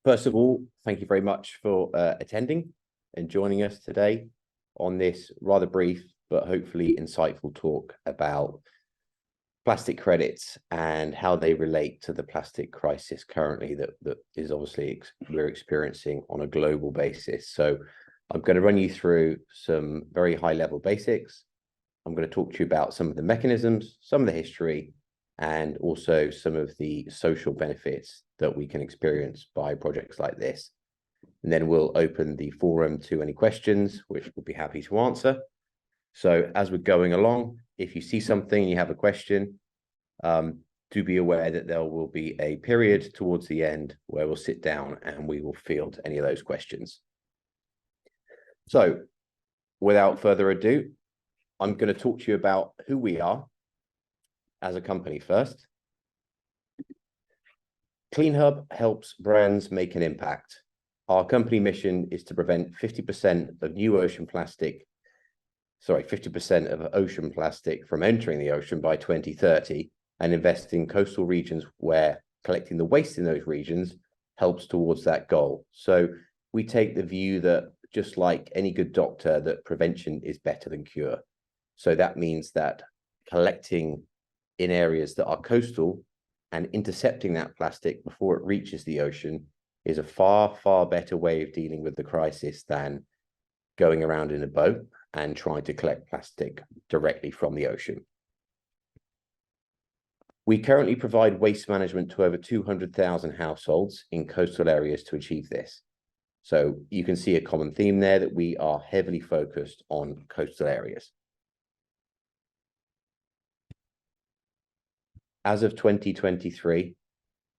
First of all, thank you very much for attending and joining us today on this rather brief but hopefully insightful talk about plastic credits and how they relate to the plastic crisis currently that is obviously we're experiencing on a global basis. So I'm going to run you through some very high level basics. I'm going to talk to you about some of the mechanisms, some of the history, and also some of the social benefits that we can experience by projects like this. And then we'll open the forum to any questions, which we'll be happy to answer. So as we're going along, if you see something, you have a question, do be aware that there will be a period towards the end where we'll sit down and we will field any of those questions. So without further ado, I'm going to talk to you about who we are as a company first. CleanHub helps brands make an impact. Our company mission is to prevent 50% of ocean plastic from entering the ocean by 2030 and invest in coastal regions where collecting the waste in those regions helps towards that goal. So we take the view that just like any good doctor, that prevention is better than cure. So that means that collecting in areas that are coastal and intercepting that plastic before it reaches the ocean is a far, far better way of dealing with the crisis than going around in a boat and trying to collect plastic directly from the ocean. We currently provide waste management to over 200,000 households in coastal areas to achieve this. So you can see a common theme there that we are heavily focused on coastal areas. As of 2023,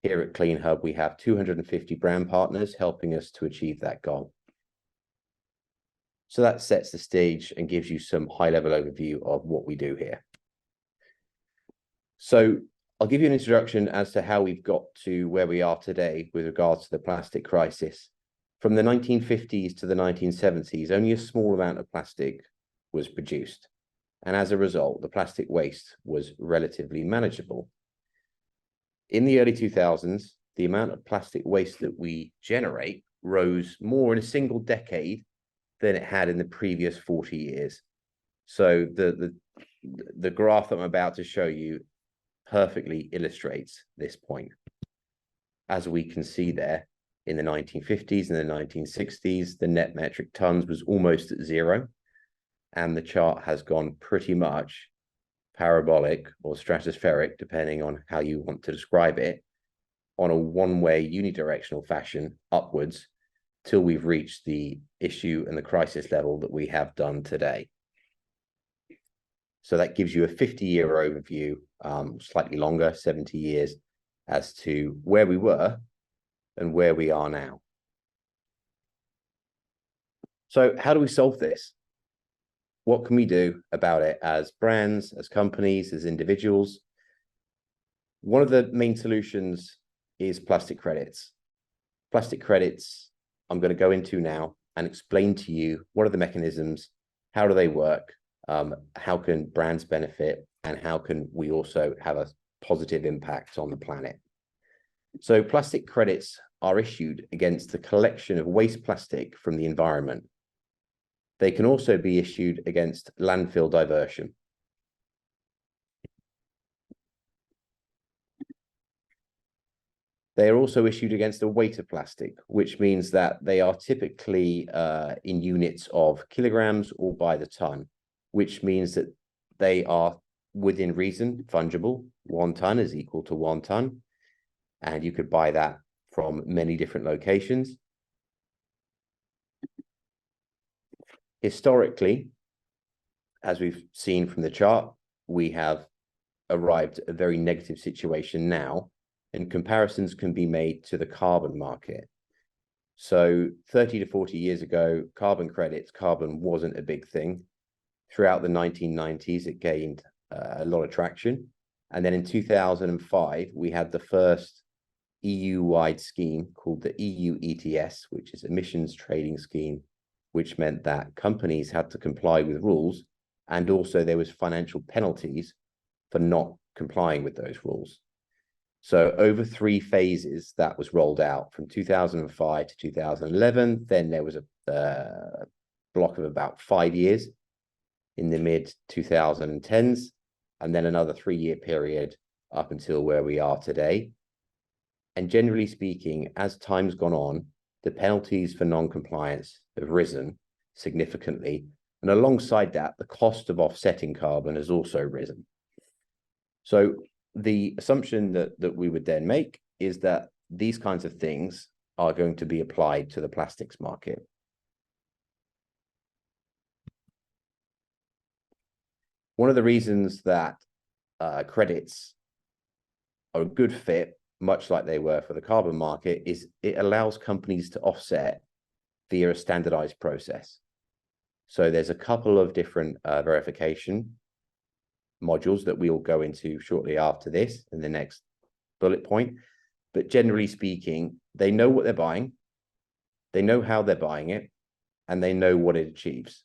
here at CleanHub, we have 250 brand partners helping us to achieve that goal. So that sets the stage and gives you some high-level overview of what we do here. So I'll give you an introduction as to how we've got to where we are today with regards to the plastic crisis. From the 1950s to the 1970s, only a small amount of plastic was produced. And as a result, the plastic waste was relatively manageable. In the early 2000s, the amount of plastic waste that we generate rose more in a single decade than it had in the previous 40 years. So the graph I'm about to show you perfectly illustrates this point. As we can see there, in the 1950s and the 1960s, the net metric tons was almost at zero. And the chart has gone pretty much parabolic or stratospheric, depending on how you want to describe it, on a one-way unidirectional fashion upwards till we've reached the issue and the crisis level that we have done today. So that gives you a 50-year overview, slightly longer, 70 years, as to where we were and where we are now. So how do we solve this? What can we do about it as brands, as companies, as individuals? One of the main solutions is plastic credits. Plastic credits, I'm going to go into now and explain to you what are the mechanisms, how do they work, how can brands benefit, and how can we also have a positive impact on the planet. So plastic credits are issued against the collection of waste plastic from the environment. They can also be issued against landfill diversion. They are also issued against the weight of plastic, which means that they are typically in units of kilograms or by the ton, which means that they are within reason fungible. 1 ton is equal to 1 ton, and you could buy that from many different locations. Historically, as we've seen from the chart, we have arrived at a very negative situation now, and comparisons can be made to the carbon market. So 30 to 40 years ago, carbon wasn't a big thing. Throughout the 1990s, it gained a lot of traction. And then in 2005, we had the first EU-wide scheme called the EU ETS, which is Emissions Trading Scheme, which meant that companies had to comply with rules, and also there was financial penalties for not complying with those rules. So over 3 phases that was rolled out from 2005 to 2011. Then there was a block of about 5 years in the mid 2010s, and then another 3-year period up until where we are today. And generally speaking, as time's gone on, the penalties for non-compliance have risen significantly. And alongside that, the cost of offsetting carbon has also risen. So the assumption that we would then make is that these kinds of things are going to be applied to the plastics market. One of the reasons that credits are a good fit, much like they were for the carbon market, is it allows companies to offset via a standardized process. So there's a couple of different verification modules that we will go into shortly after this in the next bullet point. But generally speaking, they know what they're buying, they know how they're buying it, and they know what it achieves,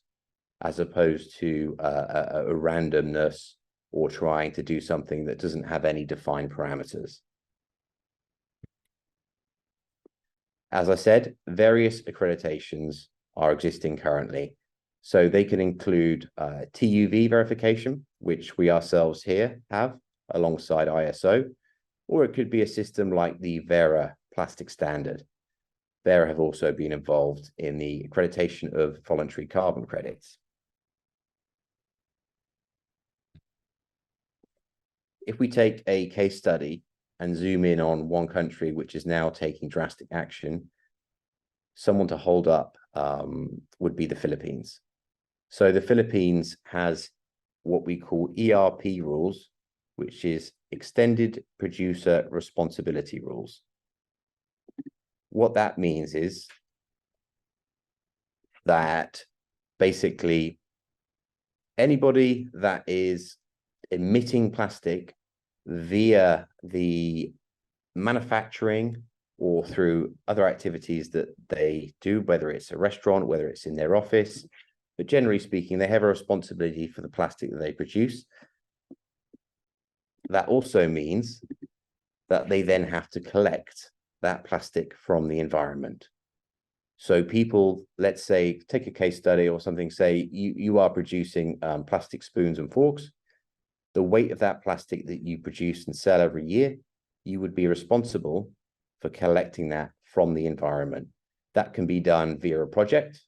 as opposed to a randomness or trying to do something that doesn't have any defined parameters. As I said, various accreditations are existing currently. So they can include TUV verification, which we ourselves here have alongside ISO, or it could be a system like the Vera plastic standard. Vera have also been involved in the accreditation of voluntary carbon credits. If we take a case study and zoom in on one country which is now taking drastic action, someone to hold up would be the Philippines. So the Philippines has what we call ERP rules, which is Extended Producer Responsibility Rules. What that means is that basically anybody that is emitting plastic via the manufacturing or through other activities that they do, whether it's a restaurant, whether it's in their office, but generally speaking, they have a responsibility for the plastic that they produce. That also means that they then have to collect that plastic from the environment. So people, let's say, take a case study or something, say you are producing plastic spoons and forks. The weight of that plastic that you produce and sell every year, you would be responsible for collecting that from the environment. That can be done via a project.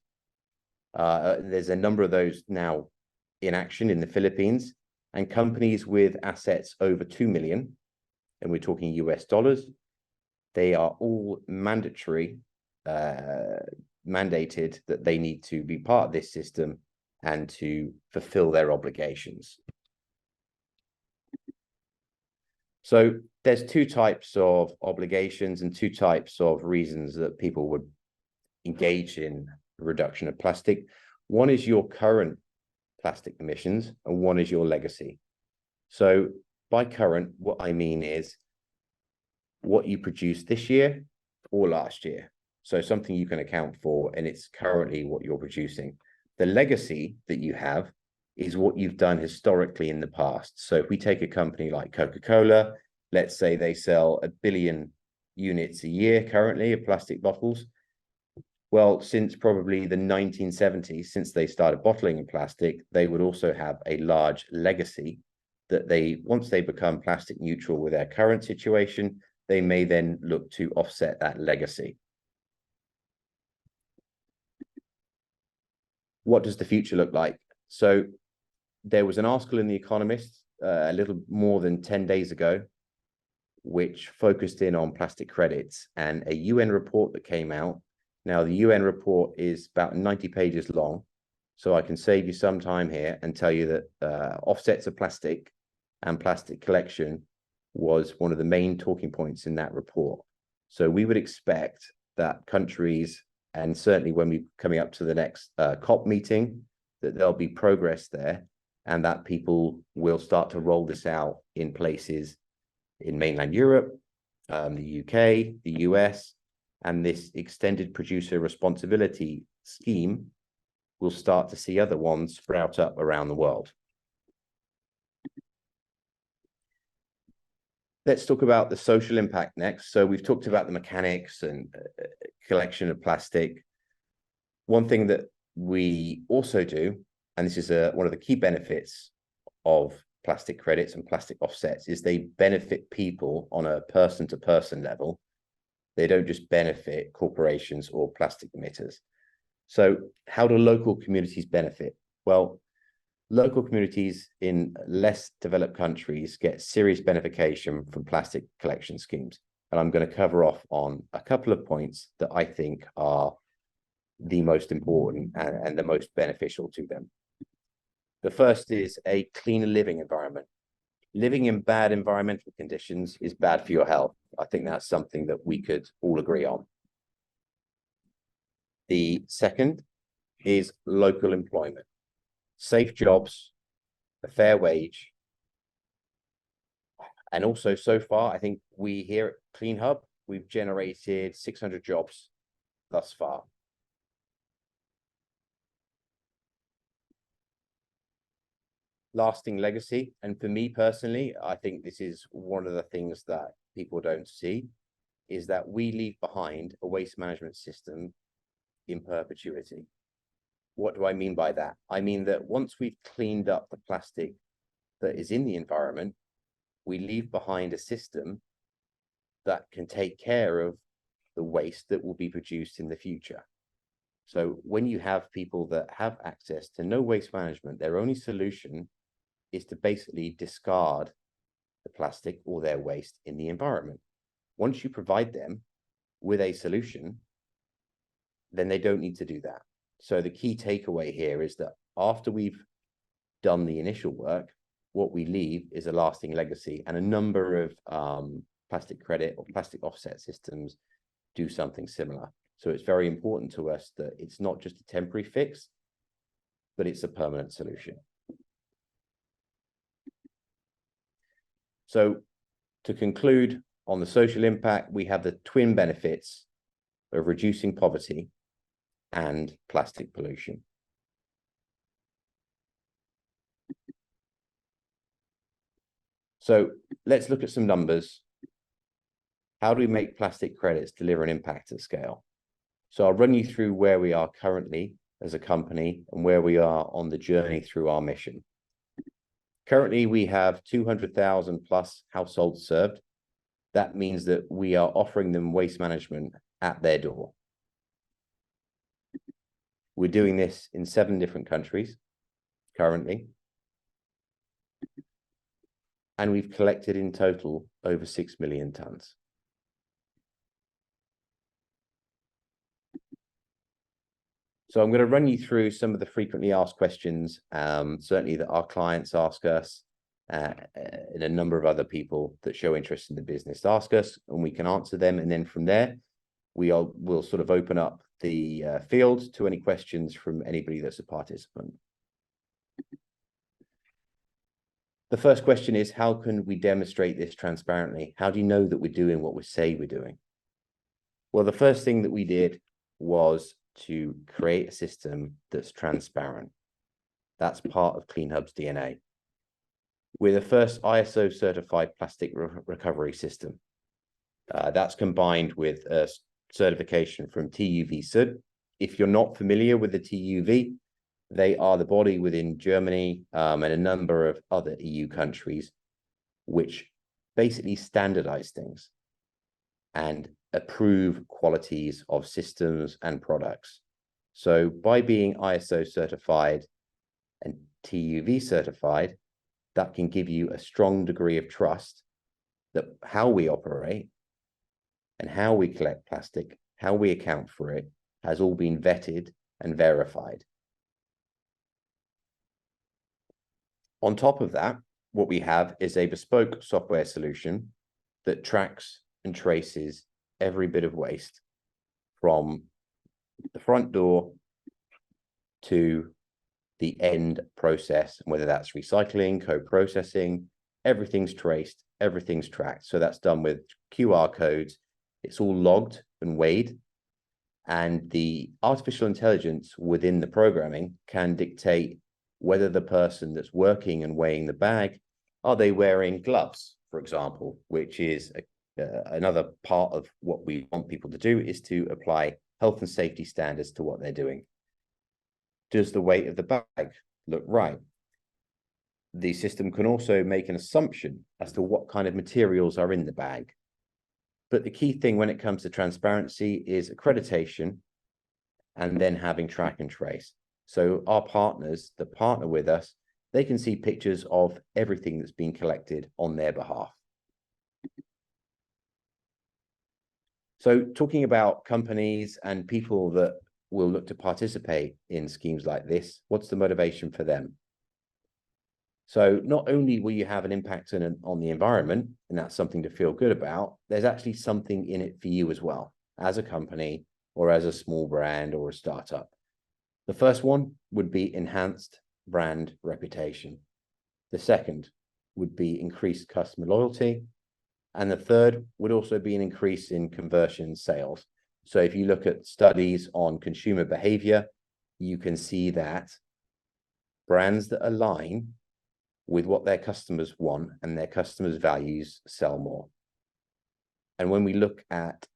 There's a number of those now in action in the Philippines, and companies with assets over 2 million, and we're talking US dollars, they are all mandated that they need to be part of this system and to fulfill their obligations. So there's 2 types of obligations and 2 types of reasons that people would engage in reduction of plastic. One is your current plastic emissions and one is your legacy. So by current, what I mean is what you produced this year or last year. So something you can account for, and it's currently what you're producing. The legacy that you have is what you've done historically in the past. So if we take a company like Coca-Cola, let's say they sell 1 billion units a year currently of plastic bottles. Well, since probably the 1970s, since they started bottling in plastic, they would also have a large legacy that once they become plastic neutral with their current situation, they may then look to offset that legacy. What does the future look like? So there was an article in The Economist a little more than 10 days ago, which focused in on plastic credits and a UN report that came out. Now, the UN report is about 90 pages long, so I can save you some time here and tell you that offsets of plastic and plastic collection was one of the main talking points in that report. So we would expect that countries, and certainly when we're coming up to the next COP meeting, that there'll be progress there and that people will start to roll this out in places in mainland Europe, the UK, the US, and this extended producer responsibility scheme will start to see other ones sprout up around the world. Let's talk about the social impact next. So we've talked about the mechanics and collection of plastic. One thing that we also do, and this is one of the key benefits of plastic credits and plastic offsets, is they benefit people on a person-to-person level. They don't just benefit corporations or plastic emitters. So how do local communities benefit? Well, local communities in less developed countries get serious beneficiation from plastic collection schemes. And I'm going to cover off on a couple of points that I think are the most important and the most beneficial to them. The first is a cleaner living environment. Living in bad environmental conditions is bad for your health. I think that's something that we could all agree on. The second is local employment. Safe jobs, a fair wage, and also so far, I think we here at CleanHub, we've generated 600 jobs thus far. Lasting legacy, and for me personally, I think this is one of the things that people don't see, is that we leave behind a waste management system in perpetuity. What do I mean by that? I mean that once we've cleaned up the plastic that is in the environment, we leave behind a system that can take care of the waste that will be produced in the future. So when you have people that have access to no waste management, their only solution is to basically discard the plastic or their waste in the environment. Once you provide them with a solution, then they don't need to do that. So the key takeaway here is that after we've done the initial work, what we leave is a lasting legacy, and a number of plastic credit or plastic offset systems do something similar. So it's very important to us that it's not just a temporary fix, but it's a permanent solution. So to conclude on the social impact, we have the twin benefits of reducing poverty and plastic pollution. So let's look at some numbers. How do we make plastic credits deliver an impact at scale? So I'll run you through where we are currently as a company and where we are on the journey through our mission. Currently, we have 200,000 plus households served. That means that we are offering them waste management at their door. We're doing this in 7 different countries currently. And we've collected in total over 6 million tons. So I'm going to run you through some of the frequently asked questions, certainly that our clients ask us, and a number of other people that show interest in the business ask us, and we can answer them. And then from there, we'll sort of open up the field to any questions from anybody that's a participant. The first question is, how can we demonstrate this transparently? How do you know that we're doing what we say we're doing? Well, the first thing that we did was to create a system that's transparent. That's part of CleanHub's DNA. We're the first ISO certified plastic recovery system. That's combined with a certification from TÜV SÜD. If you're not familiar with the TÜV, they are the body within Germany and a number of other EU countries, which basically standardize things and approve qualities of systems and products. So by being ISO certified and TÜV certified, that can give you a strong degree of trust that how we operate and how we collect plastic, how we account for it, has all been vetted and verified. On top of that, what we have is a bespoke software solution that tracks and traces every bit of waste from the front door to the end process, whether that's recycling, co-processing, everything's traced, everything's tracked. So that's done with QR codes. It's all logged and weighed, and the artificial intelligence within the programming can dictate whether the person that's working and weighing the bag, are they wearing gloves, for example, which is another part of what we want people to do, is to apply health and safety standards to what they're doing. Does the weight of the bag look right? The system can also make an assumption as to what kind of materials are in the bag. But the key thing when it comes to transparency is accreditation and then having track and trace. So our partners that partner with us, they can see pictures of everything that's been collected on their behalf. So talking about companies and people that will look to participate in schemes like this, what's the motivation for them? So not only will you have an impact on the environment, and that's something to feel good about, there's actually something in it for you as well, as a company or as a small brand or a startup. The first one would be enhanced brand reputation. The second would be increased customer loyalty. And the third would also be an increase in conversion sales. So if you look at studies on consumer behavior, you can see that brands that align with what their customers want and their customers' values sell more. And when we look at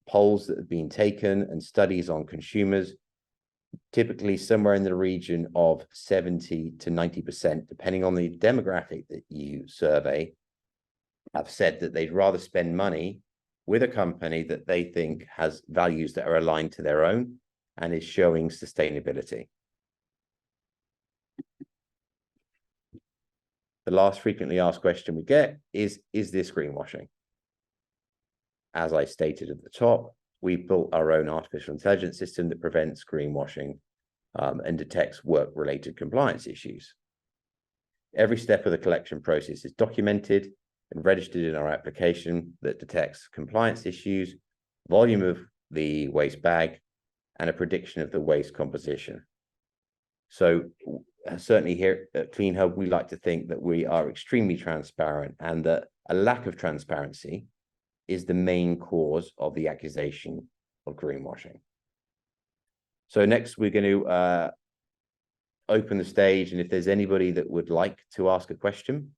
polls that have been taken and studies on consumers, typically somewhere in the region of 70 to 90%, depending on the demographic that you survey, have said that they'd rather spend money with a company that they think has values that are aligned to their own and is showing sustainability. The last frequently asked question we get is this greenwashing? As I stated at the top, we've built our own artificial intelligence system that prevents greenwashing and detects work-related compliance issues. Every step of the collection process is documented and registered in our application that detects compliance issues, volume of the waste bag, and a prediction of the waste composition. So certainly here at CleanHub, we like to think that we are extremely transparent and that a lack of transparency is the main cause of the accusation of greenwashing. So next, we're going to open the stage, and if there's anybody that would like to ask a question,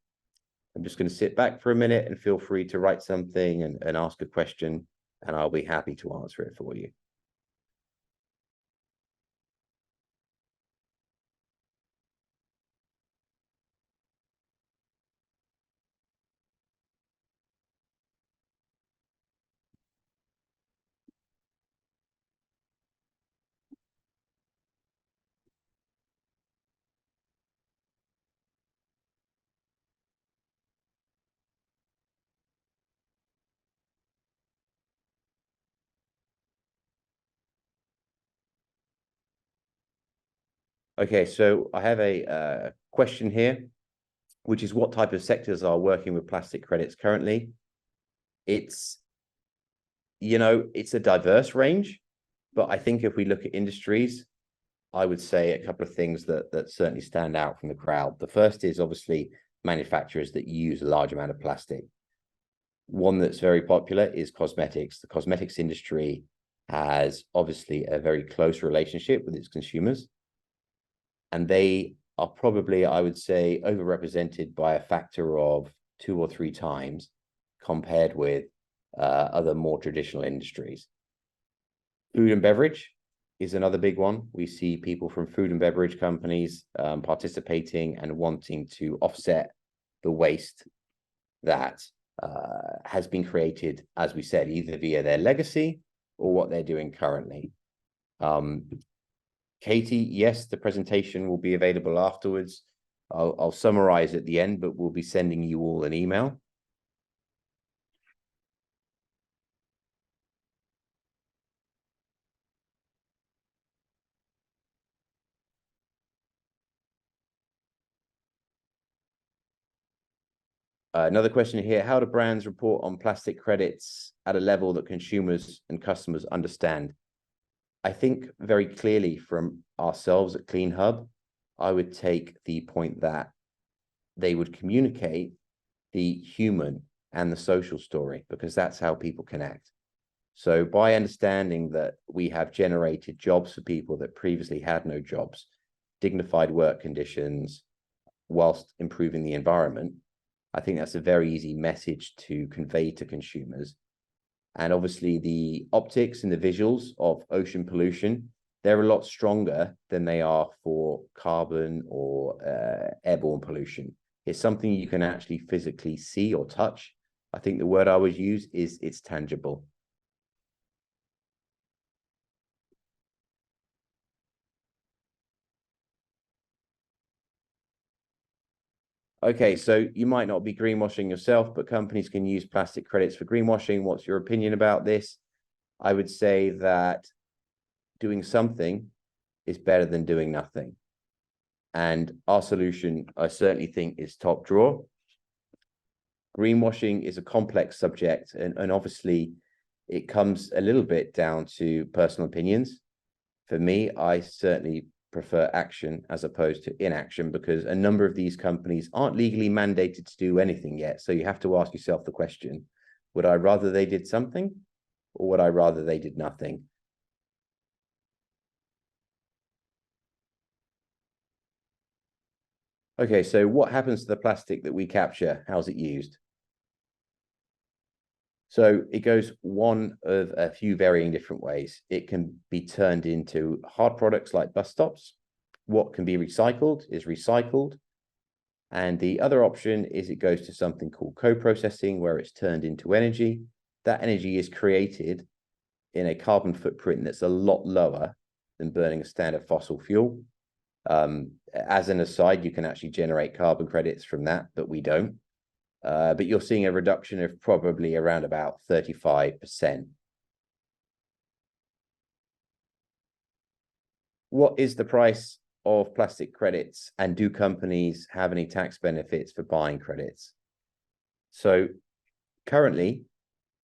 I'm just going to sit back for a minute and feel free to write something and ask a question, and I'll be happy to answer it for you. Okay, so I have a question here, which is what type of sectors are working with plastic credits currently? It's, it's a diverse range, but I think if we look at industries, I would say a couple of things that certainly stand out from the crowd. The first is obviously manufacturers that use a large amount of plastic. One that's very popular is cosmetics. The cosmetics industry has obviously a very close relationship with its consumers, and they are probably, I would say, overrepresented by a factor of 2 or 3 times compared with other more traditional industries. Food and beverage is another big one. We see people from food and beverage companies participating and wanting to offset the waste that has been created, as we said, either via their legacy or what they're doing currently. Katie, yes, the presentation will be available afterwards. I'll summarize at the end, but we'll be sending you all an email. Another question here, how do brands report on plastic credits at a level that consumers and customers understand? I think very clearly from ourselves at CleanHub, I would take the point that they would communicate the human and the social story, because that's how people connect. So by understanding that we have generated jobs for people that previously had no jobs, dignified work conditions, whilst improving the environment, I think that's a very easy message to convey to consumers. And obviously the optics and the visuals of ocean pollution, they're a lot stronger than they are for carbon or airborne pollution. It's something you can actually physically see or touch. I think the word I would use is it's tangible. Okay, so you might not be greenwashing yourself, but companies can use plastic credits for greenwashing. What's your opinion about this? I would say that doing something is better than doing nothing. And our solution, I certainly think, is top drawer. Greenwashing is a complex subject, and obviously it comes a little bit down to personal opinions. For me, I certainly prefer action as opposed to inaction, because a number of these companies aren't legally mandated to do anything yet. So you have to ask yourself the question, would I rather they did something, or would I rather they did nothing? Okay, so what happens to the plastic that we capture? How's it used? So it goes one of a few varying different ways. It can be turned into hard products like bus stops. What can be recycled is recycled. And the other option is it goes to something called co-processing, where it's turned into energy. That energy is created in a carbon footprint that's a lot lower than burning a standard fossil fuel. As an aside, you can actually generate carbon credits from that, but we don't. But you're seeing a reduction of probably around about 35%. What is the price of plastic credits, and do companies have any tax benefits for buying credits? So currently,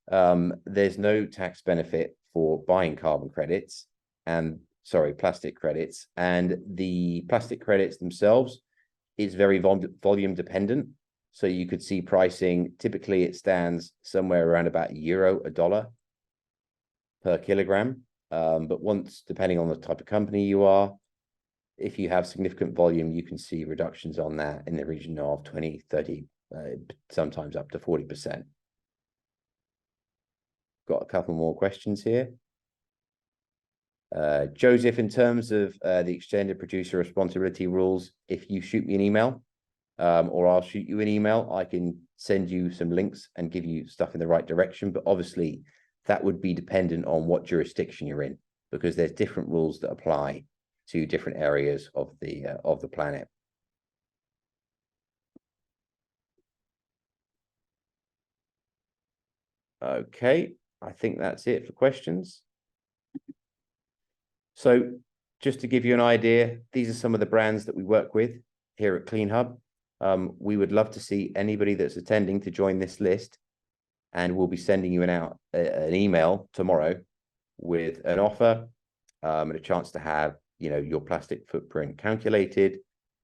there's no tax benefit for buying carbon credits and plastic credits, and the plastic credits themselves is very volume dependent. So you could see pricing, typically it stands somewhere around about $1 per kilogram. But once, depending on the type of company you are, if you have significant volume, you can see reductions on that in the region of 20, 30, sometimes up to 40%. Got a couple more questions here. Joseph, in terms of the extended producer responsibility rules, if you shoot me an email, or I'll shoot you an email, I can send you some links and give you stuff in the right direction. But obviously, that would be dependent on what jurisdiction you're in, because there's different rules that apply to different areas of the planet. Okay, I think that's it for questions. So just to give you an idea, these are some of the brands that we work with here at CleanHub. We would love to see anybody that's attending to join this list, and we'll be sending you an email tomorrow with an offer and a chance to have your plastic footprint calculated,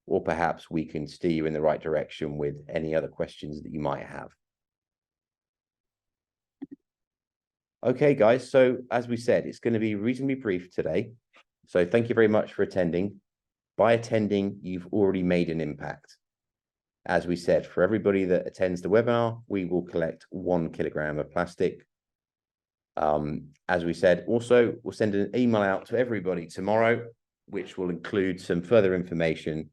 or perhaps we can steer you in the right direction with any other questions that you might have. Okay, guys, so as we said, it's going to be reasonably brief today. So thank you very much for attending. By attending, you've already made an impact. As we said, for everybody that attends the webinar, we will collect 1 kilogram of plastic. As we said, also, we'll send an email out to everybody tomorrow, which will include some further information,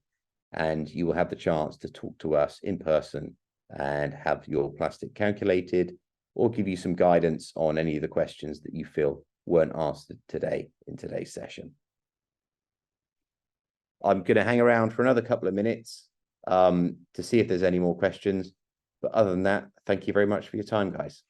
and you will have the chance to talk to us in person and have your plastic calculated, or give you some guidance on any of the questions that you feel weren't asked today in today's session. I'm going to hang around for another couple of minutes to see if there's any more questions. But other than that, thank you very much for your time, guys.